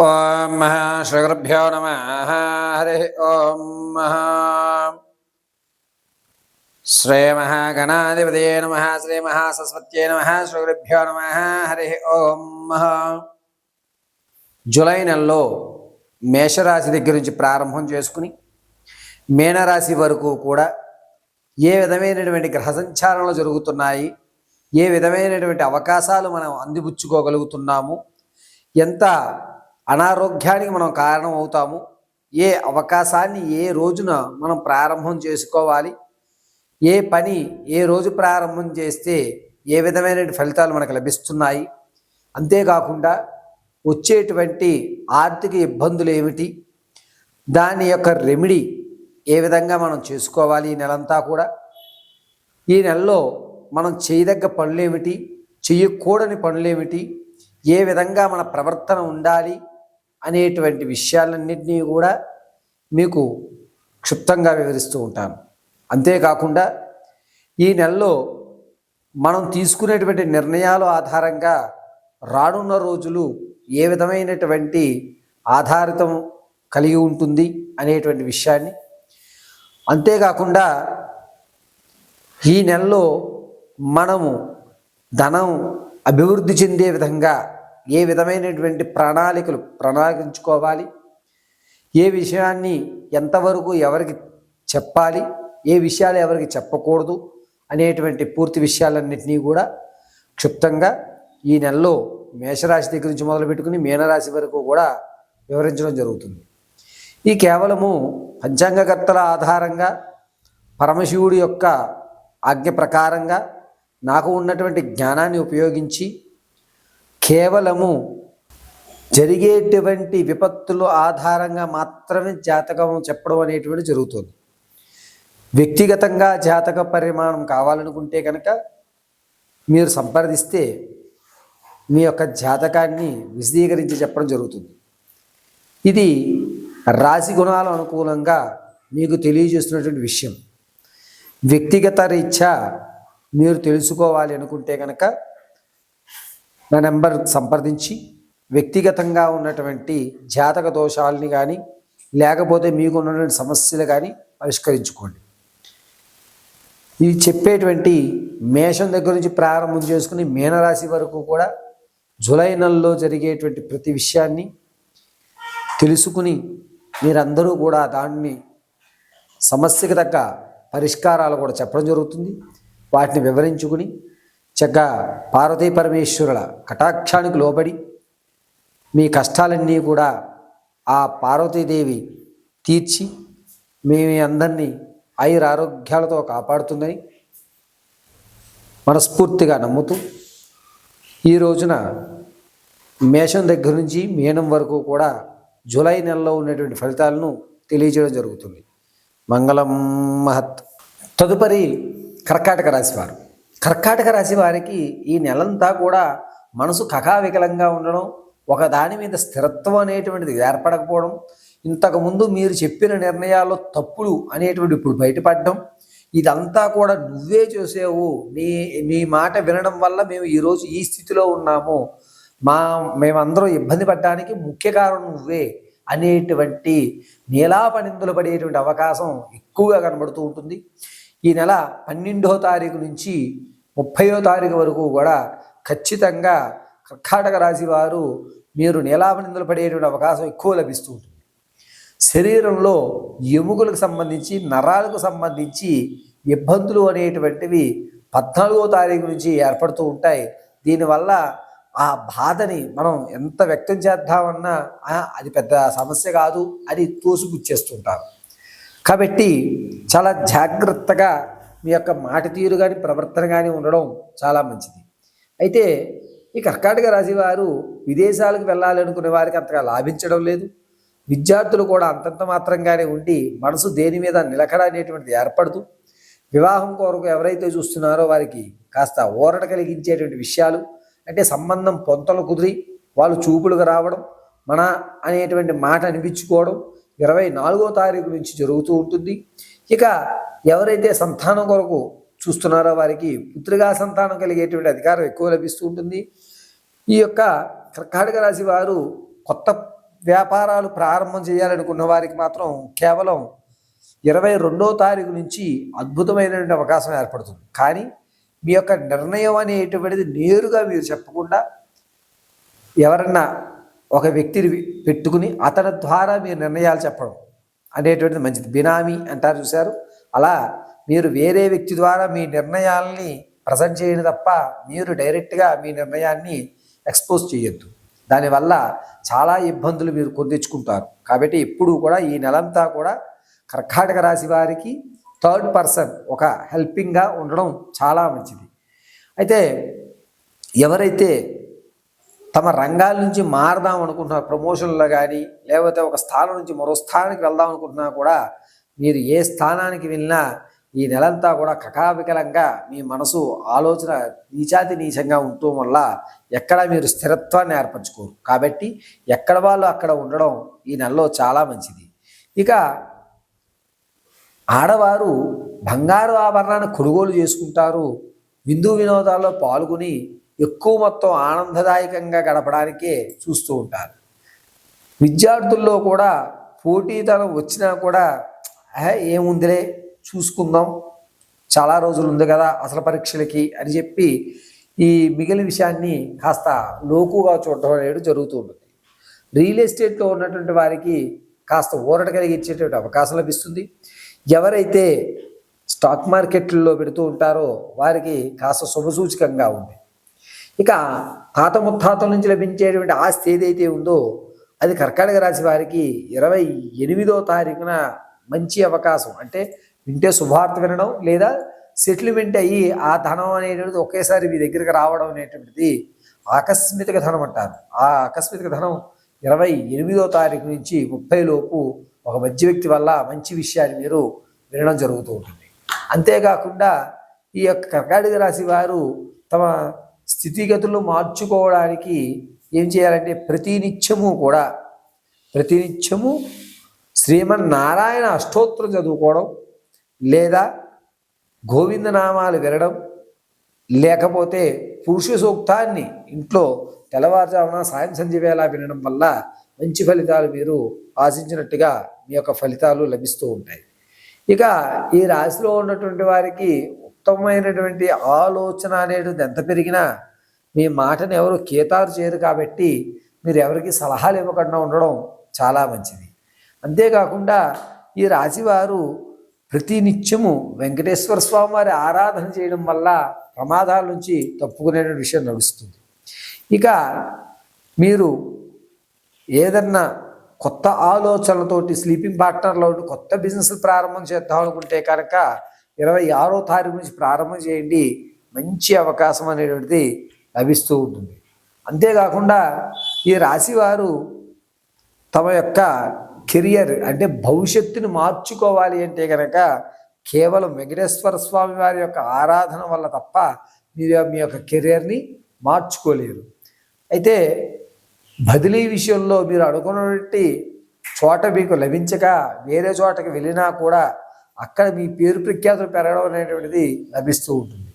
ఓం శ్రీగురుభ్యో నమ. హరి ఓం శ్రీ మహాగణాధిపతయే నమ. శ్రీ మహాసరస్వత్యై నమ. శ్రీగురుభ్యో నమ. హరి ఓం. జూలై నెలలో మేషరాశి దగ్గర నుంచి ప్రారంభం చేసుకుని మీనరాశి వరకు కూడా ఏ విధమైనటువంటి గ్రహ సంచారణలు జరుగుతున్నాయి, ఏ విధమైనటువంటి అవకాశాలు మనం అందిపుచ్చుకోగలుగుతున్నాము, ఎంత అనారోగ్యానికి మనం కారణం అవుతాము, ఏ అవకాశాన్ని ఏ రోజున మనం ప్రారంభం చేసుకోవాలి, ఏ పని ఏ రోజు ప్రారంభం చేస్తే ఏ విధమైన ఫలితాలు మనకు లభిస్తున్నాయి, అంతేకాకుండా వచ్చేటువంటి ఆర్థిక ఇబ్బందులు ఏమిటి, దాని యొక్క రెమెడీ ఏ విధంగా మనం చేసుకోవాలి, ఈ నెలంతా కూడా ఈ నెలలో మనం చేయదగ్గ పనులేమిటి, చెయ్యకూడని పనులేమిటి, ఏ విధంగా మన ప్రవర్తన ఉండాలి అనేటువంటి విషయాలన్నింటినీ కూడా మీకు క్షుప్తంగా వివరిస్తూ ఉంటాను. అంతేకాకుండా ఈ నెలలో మనం తీసుకునేటువంటి నిర్ణయాల ఆధారంగా రానున్న రోజులు ఏ విధమైనటువంటి ఆధారితం కలిగి ఉంటుంది అనేటువంటి విషయాన్ని, అంతేకాకుండా ఈ నెలలో మనము ధనం అభివృద్ధి చెందే విధంగా ఏ విధమైనటువంటి ప్రణాళించుకోవాలి, ఏ విషయాన్ని ఎంతవరకు ఎవరికి చెప్పాలి, ఏ విషయాలు ఎవరికి చెప్పకూడదు అనేటువంటి పూర్తి విషయాలన్నింటినీ కూడా క్షుప్తంగా ఈ నెలలో మేషరాశి దగ్గర నుంచి మొదలుపెట్టుకుని మీనరాశి వరకు కూడా వివరించడం జరుగుతుంది. ఈ కేవలము పంచాంగకర్తల ఆధారంగా పరమశివుడి యొక్క ఆజ్ఞ ప్రకారంగా నాకు ఉన్నటువంటి జ్ఞానాన్ని ఉపయోగించి కేవలము జరిగేటువంటి విపత్తుల ఆధారంగా మాత్రమే జాతకం చెప్పడం అనేటువంటి జరుగుతుంది. వ్యక్తిగతంగా జాతక పరిమాణం కావాలనుకుంటే కనుక మీరు సంప్రదిస్తే మీ యొక్క జాతకాన్ని విశదీకరించి చెప్పడం జరుగుతుంది. ఇది రాశి గుణాల అనుకూలంగా మీకు తెలియజేస్తున్నటువంటి విషయం. వ్యక్తిగత రీత్యా మీరు తెలుసుకోవాలి అనుకుంటే కనుక నా నెంబర్ సంప్రదించి వ్యక్తిగతంగా ఉన్నటువంటి జాతక దోషాలని కానీ లేకపోతే మీకు ఉన్నటువంటి సమస్యలు కానీ పరిష్కరించుకోండి. ఇవి చెప్పేటువంటి మేషం దగ్గర నుంచి ప్రారంభం చేసుకుని మీనరాశి వరకు కూడా జూలై నెలలో జరిగేటువంటి ప్రతి విషయాన్ని తెలుసుకుని మీరందరూ కూడా దాన్ని సమస్యకు తగ్గ పరిష్కారాలు కూడా చెప్పడం జరుగుతుంది. వాటిని వివరించుకుని చక్కగా పార్వతీ పరమేశ్వరుల కటాక్షానికి లోబడి మీ కష్టాలన్నీ కూడా ఆ పార్వతీదేవి తీర్చి మీ అందరినీ ఆయురారోగ్యాలతో కాపాడుతుందని మనస్ఫూర్తిగా నమ్ముతూ ఈ రోజున మేషం దగ్గర నుంచి మీనం వరకు కూడా జూలై నెలలో ఉన్నటువంటి ఫలితాలను తెలియజేయడం జరుగుతుంది. మంగళం మహత్. తదుపరి కర్కాటక రాశి వారు. కర్కాటక రాశి వారికి ఈ నెలంతా కూడా మనసు కకావికలంగా ఉండడం, ఒక దాని మీద స్థిరత్వం అనేటువంటిది ఏర్పడకపోవడం, ఇంతకుముందు మీరు చెప్పిన నిర్ణయాల్లో తప్పులు అనేటువంటి ఇప్పుడు బయటపడడం, ఇదంతా కూడా నువ్వే చేసావు, నీ మాట వినడం వల్ల మేము ఈరోజు ఈ స్థితిలో ఉన్నాము, మేమందరం ఇబ్బంది పడడానికి ముఖ్య కారణం నువ్వే అనేటువంటి నీలాపనిందులు పడేటువంటి అవకాశం ఎక్కువగా కనబడుతూ ఉంటుంది. ఈ నెల 12వ తారీఖు నుంచి 30వ తారీఖు వరకు కూడా ఖచ్చితంగా కర్కాటక రాశి వారు మీరు నీలాపనిందులు పడేటువంటి అవకాశం ఎక్కువ లభిస్తూ ఉంటుంది. శరీరంలో ఎముకలకు సంబంధించి నరాలకు సంబంధించి ఇబ్బందులు అనేటువంటివి 14వ తారీఖు నుంచి ఏర్పడుతూ ఉంటాయి. దీనివల్ల ఆ బాధని మనం ఎంత వ్యక్తం చేద్దామన్నా అది పెద్ద సమస్య కాదు అని తోసిపుచ్చేస్తుంటారు. కాబట్టి చాలా జాగ్రత్తగా మీ యొక్క మాట తీరు కానీ ప్రవర్తన కానీ ఉండడం చాలా మంచిది. అయితే ఈ కర్కాటక రాశి వారు విదేశాలకు వెళ్ళాలనుకునే వారికి అంతగా లాభించడం లేదు. విద్యార్థులు కూడా అంతంత మాత్రంగానే ఉండి మనసు దేని మీద నిలకడ అనేటువంటిది ఏర్పడుతూ వివాహం కొరకు ఎవరైతే చూస్తున్నారో వారికి కాస్త ఊరట కలిగించేటువంటి విషయాలు, అంటే సంబంధం పొంతలు కుదిరి వాళ్ళు చూపులుగా రావడం, మన అనేటువంటి మాట అనిపించుకోవడం 24వ తారీఖు నుంచి జరుగుతూ ఉంటుంది. ఇక ఎవరైతే సంతానం కొరకు చూస్తున్నారో వారికి పుత్రికా సంతానం కలిగేటువంటి అధికారం ఎక్కువ లభిస్తూ ఉంటుంది. ఈ యొక్క కర్కాటక రాశి వారు కొత్త వ్యాపారాలు ప్రారంభం చేయాలనుకున్న వారికి మాత్రం కేవలం 22వ తారీఖు నుంచి అద్భుతమైనటువంటి అవకాశం ఏర్పడుతుంది. కానీ మీ యొక్క నిర్ణయం అనేటువంటిది నేరుగా మీరు చెప్పకుండా ఎవరన్నా ఒక వ్యక్తిని పెట్టుకుని అతని ద్వారా మీరు నిర్ణయాలు చెప్పడం అనేటువంటిది మంచిది. బినామీ అంటారు చూశారు, అలా మీరు వేరే వ్యక్తి ద్వారా మీ నిర్ణయాల్ని ప్రజెంట్ చేయడం తప్ప మీరు డైరెక్ట్గా మీ నిర్ణయాన్ని ఎక్స్పోజ్ చేయొద్దు. దానివల్ల చాలా ఇబ్బందులు మీరు తెచ్చుకుంటారు. కాబట్టి ఎప్పుడు కూడా ఈ నెలంతా కూడా కర్కాటక రాశి వారికి థర్డ్ పర్సన్ ఒక హెల్పింగ్గా ఉండడం చాలా మంచిది. అయితే ఎవరైతే తమ రంగాల నుంచి మారదాం అనుకుంటున్నారు, ప్రమోషన్లో కానీ లేకపోతే ఒక స్థానం నుంచి మరో స్థానానికి వెళ్దాం అనుకుంటున్నా కూడా మీరు ఏ స్థానానికి వెళ్ళినా ఈ నెలంతా కూడా కకావికలంగా మీ మనసు ఆలోచన నీచాతి నీచంగా ఉండటం వల్ల ఎక్కడ మీరు స్థిరత్వాన్ని ఏర్పరచుకోరు. కాబట్టి ఎక్కడ వాళ్ళు అక్కడ ఉండడం ఈ నెలలో చాలా మంచిది. ఇక ఆడవారు బంగారు ఆభరణాన్ని కొనుగోలు చేసుకుంటారు. విందు వినోదాల్లో పాల్గొని ఎక్కువ మొత్తం ఆనందదాయకంగా గడపడానికే చూస్తూ ఉంటారు. విద్యార్థుల్లో కూడా పోటీతనం వచ్చినా కూడా ఏముందిలే చూసుకుందాం, చాలా రోజులు ఉంది కదా అసలు పరీక్షలకి అని చెప్పి ఈ మిగిలిన విషయాన్ని కాస్త లోకుగా చూడడం అనేది జరుగుతూ ఉంటుంది. రియల్ ఎస్టేట్లో ఉన్నటువంటి వారికి కాస్త ఊరట కలిగించేటువంటి అవకాశం లభిస్తుంది. ఎవరైతే స్టాక్ మార్కెట్లలో పెడుతూ ఉంటారో వారికి కాస్త శుభసూచకంగా ఉంది. ఇక తాత ముత్తాతల నుంచి లభించేటువంటి ఆస్తి ఏదైతే ఉందో అది కర్కాటక రాశి వారికి 28వ తారీఖున మంచి అవకాశం, అంటే వింటే శుభార్త వినడం లేదా సెటిల్మెంట్ అయ్యి ఆ ధనం అనేటువంటిది ఒకేసారి మీ దగ్గరికి రావడం అనేటువంటిది ఆకస్మిక ధనం అంటారు. ఆ ఆకస్మిక ధనం 28వ తారీఖు నుంచి 30 లోపు ఒక మధ్య వ్యక్తి వల్ల మంచి విషయాన్ని మీరు వినడం జరుగుతూ ఉంటుంది. అంతేకాకుండా ఈ యొక్క కర్కాటక రాశి వారు తమ స్థితిగతులను మార్చుకోవడానికి ఏం చేయాలంటే ప్రతినిత్యము శ్రీమన్నారాయణ అష్టోత్తరం చదువుకోవడం లేదా గోవిందనామాలు వినడం లేకపోతే పురుష సూక్తాన్ని ఇంట్లో తెల్లవారుజామున సాయం సంధ్య వేళ వినడం వల్ల మంచి ఫలితాలు మీరు ఆశించినట్టుగా మీ యొక్క ఫలితాలు లభిస్తూ ఉంటాయి. ఇక ఈ రాశిలో ఉన్నటువంటి వారికి ఉత్తమమైనటువంటి ఆలోచన అనేది ఎంత పెరిగినా మీ మాటను ఎవరు కేతారు చేయరు. కాబట్టి మీరు ఎవరికి సలహాలు ఇవ్వకుండా ఉండడం చాలా మంచిది. అంతేకాకుండా ఈ రాశివారు ప్రతినిత్యము వెంకటేశ్వర స్వామి వారి ఆరాధన చేయడం వల్ల ప్రమాదాల నుంచి తప్పుకునే విషయం నడుస్తుంది. ఇక మీరు ఏదన్నా కొత్త ఆలోచనలతోటి స్లీపింగ్ పార్ట్నర్లో కొత్త బిజినెస్ ప్రారంభం చేద్దాం అనుకుంటే కనుక 26వ తారీఖు నుంచి ప్రారంభం చేయండి, మంచి అవకాశం అనేటువంటిది లభిస్తూ ఉంటుంది. అంతేకాకుండా ఈ రాశివారు తమ యొక్క కెరియర్ అంటే భవిష్యత్తుని మార్చుకోవాలి అంటే కనుక కేవలం వెంకటేశ్వర స్వామి వారి యొక్క ఆరాధన వల్ల తప్ప మీరు మీ యొక్క కెరియర్ని మార్చుకోలేరు. అయితే బదిలీ విషయంలో మీరు అనుకున్నటువంటి చోట మీకు లభించక వేరే చోటకి వెళ్ళినా కూడా అక్కడ మీ పేరు ప్రఖ్యాతులు పెరగడం అనేటువంటిది లభిస్తూ ఉంటుంది.